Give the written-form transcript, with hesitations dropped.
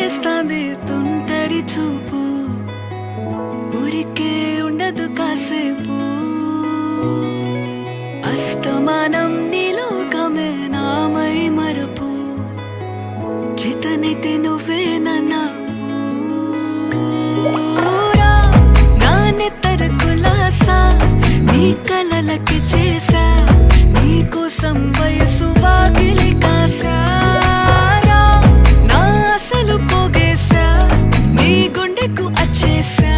చేస్తాంది తుంటరి చూపు ఊరికే ఉండదు కాసేపు అస్తమానం నీలోకమే నామై మరపు చేతనైతే నువ్వే నాన్నెత్తర కులాసా నీ కలలకి చేసా నీ కోసం వయసు వాకిలి కాసా నా అసలు పోగేసా నీ గుండెకు అచ్చేసా